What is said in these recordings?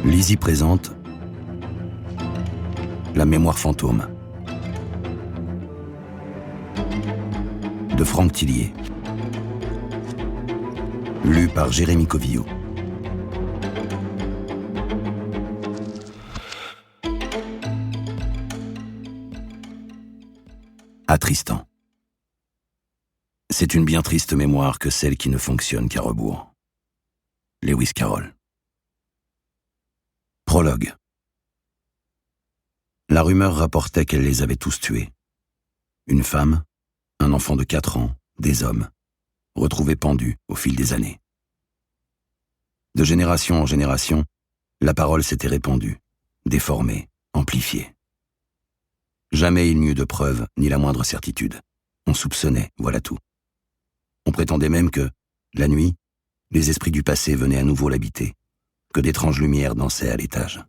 Lizzie présente La mémoire fantôme de Franck Tillier, lu par Jérémy Covillo. À Tristan. C'est une bien triste mémoire que celle qui ne fonctionne qu'à rebours. Lewis Carroll. Prologue. La rumeur rapportait qu'elle les avait tous tués. Une femme, un enfant de 4 ans, des hommes, retrouvés pendus au fil des années. De génération en génération, la parole s'était répandue, déformée, amplifiée. Jamais il n'y eut de preuves, ni la moindre certitude. On soupçonnait, voilà tout. On prétendait même que, la nuit, les esprits du passé venaient à nouveau l'habiter, que d'étranges lumières dansaient à l'étage.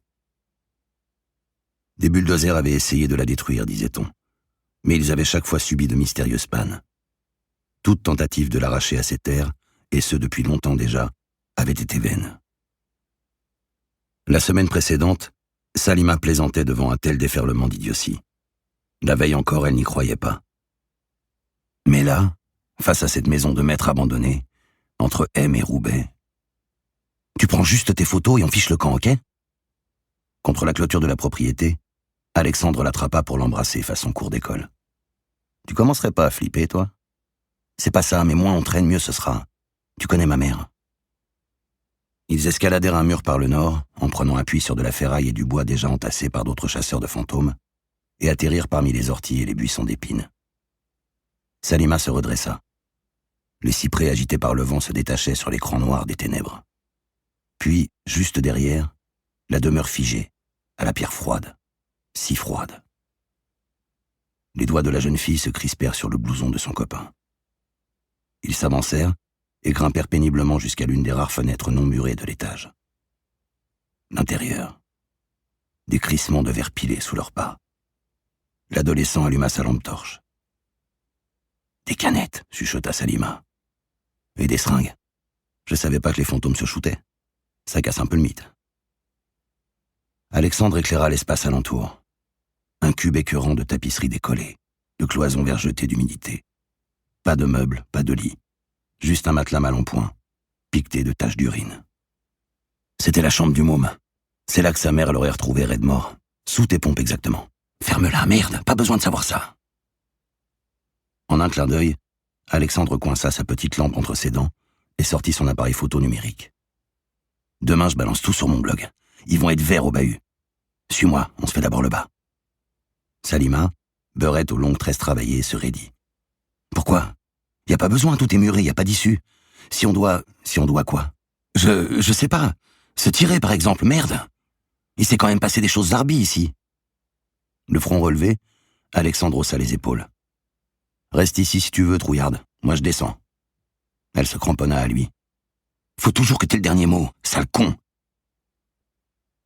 Des bulldozers avaient essayé de la détruire, disait-on, mais ils avaient chaque fois subi de mystérieuses pannes. Toute tentative de l'arracher à ces terres, et ce depuis longtemps déjà, avait été vaine. La semaine précédente, Salima plaisantait devant un tel déferlement d'idiotie. La veille encore, elle n'y croyait pas. Mais là, face à cette maison de maître abandonnée, entre M et Roubaix, « Tu prends juste tes photos et on fiche le camp, ok ?» Contre la clôture de la propriété, Alexandre l'attrapa pour l'embrasser façon cours d'école. « Tu commencerais pas à flipper, toi ? C'est pas ça, mais moins on traîne, mieux ce sera. Tu connais ma mère. » Ils escaladèrent un mur par le nord, en prenant appui sur de la ferraille et du bois déjà entassés par d'autres chasseurs de fantômes, et atterrirent parmi les orties et les buissons d'épines. Salima se redressa. Les cyprès agités par le vent se détachaient sur l'écran noir des ténèbres. Puis, juste derrière, la demeure figée, à la pierre froide, si froide. Les doigts de la jeune fille se crispèrent sur le blouson de son copain. Ils s'avancèrent et grimpèrent péniblement jusqu'à l'une des rares fenêtres non murées de l'étage. L'intérieur. Des crissements de verre pilés sous leurs pas. L'adolescent alluma sa lampe torche. « Des canettes !» chuchota Salima. « Et des seringues. Je savais pas que les fantômes se shootaient. Ça casse un peu le mythe. » Alexandre éclaira l'espace alentour. Un cube écœurant de tapisserie décollée, de cloisons vergetées d'humidité. Pas de meubles, pas de lit. Juste un matelas mal en point, piqueté de taches d'urine. C'était la chambre du môme. C'est là que sa mère l'aurait retrouvé raide mort. Sous tes pompes exactement. Ferme-la, merde, pas besoin de savoir ça. En un clin d'œil, Alexandre coinça sa petite lampe entre ses dents et sortit son appareil photo numérique. Demain, je balance tout sur mon blog. Ils vont être verts au bahut. Suis-moi, on se fait d'abord le bas. Salima, beurette aux longues tresses travaillées, se raidit. Pourquoi ? Y a pas besoin, tout est muré, y a pas d'issue. Si on doit quoi ? Je sais pas. Se tirer, par exemple, merde. Il s'est quand même passé des choses zarbies ici. Le front relevé, Alexandre haussa les épaules. Reste ici si tu veux, trouillarde. Moi je descends. Elle se cramponna à lui. Faut toujours que t'aies le dernier mot, sale con.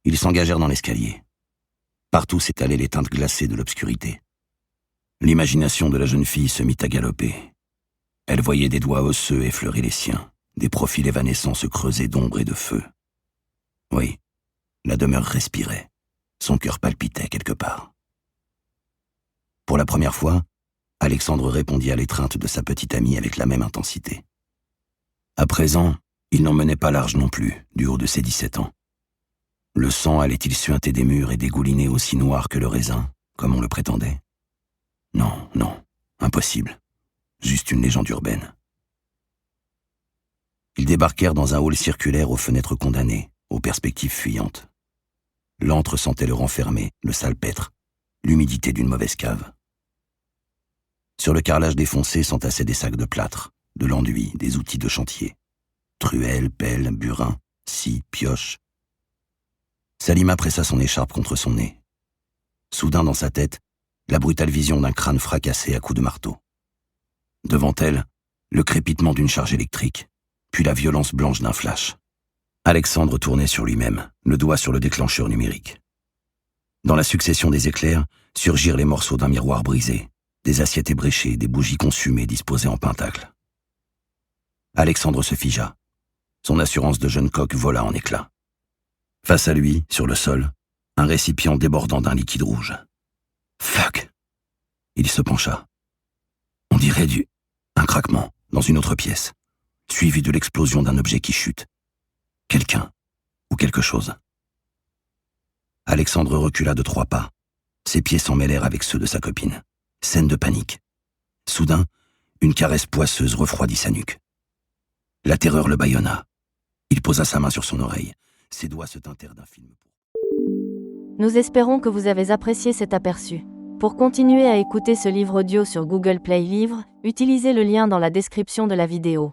Ils s'engagèrent dans l'escalier. Partout s'étalaient les teintes glacées de l'obscurité. L'imagination de la jeune fille se mit à galoper. Elle voyait des doigts osseux effleurer les siens, des profils évanescents se creuser d'ombre et de feu. Oui, la demeure respirait. Son cœur palpitait quelque part. Pour la première fois, Alexandre répondit à l'étreinte de sa petite amie avec la même intensité. À présent, il n'en menait pas large non plus, du haut de ses 17 ans. Le sang allait-il suinter des murs et dégouliner aussi noir que le raisin, comme on le prétendait ? Non, impossible. Juste une légende urbaine. Ils débarquèrent dans un hall circulaire aux fenêtres condamnées, aux perspectives fuyantes. L'antre sentait le renfermer, le salpêtre, l'humidité d'une mauvaise cave. Sur le carrelage défoncé s'entassaient des sacs de plâtre, de l'enduit, des outils de chantier. Truelles, pelles, burins, scies, pioches. Salima pressa son écharpe contre son nez. Soudain dans sa tête, la brutale vision d'un crâne fracassé à coups de marteau. Devant elle, le crépitement d'une charge électrique, puis la violence blanche d'un flash. Alexandre tournait sur lui-même, le doigt sur le déclencheur numérique. Dans la succession des éclairs, surgirent les morceaux d'un miroir brisé, des assiettes ébréchées, des bougies consumées disposées en pentacle. Alexandre se figea. Son assurance de jeune coq vola en éclats. Face à lui, sur le sol, un récipient débordant d'un liquide rouge. Fuck! Il se pencha. On dirait un craquement dans une autre pièce, suivi de l'explosion d'un objet qui chute. Quelqu'un ou quelque chose. Alexandre recula de 3 pas. Ses pieds s'en mêlèrent avec ceux de sa copine. Scène de panique. Soudain, une caresse poisseuse refroidit sa nuque. La terreur le bâillonna. Il posa sa main sur son oreille. Ses doigts se teintèrent d'un film. Nous espérons que vous avez apprécié cet aperçu. Pour continuer à écouter ce livre audio sur Google Play Livres, utilisez le lien dans la description de la vidéo.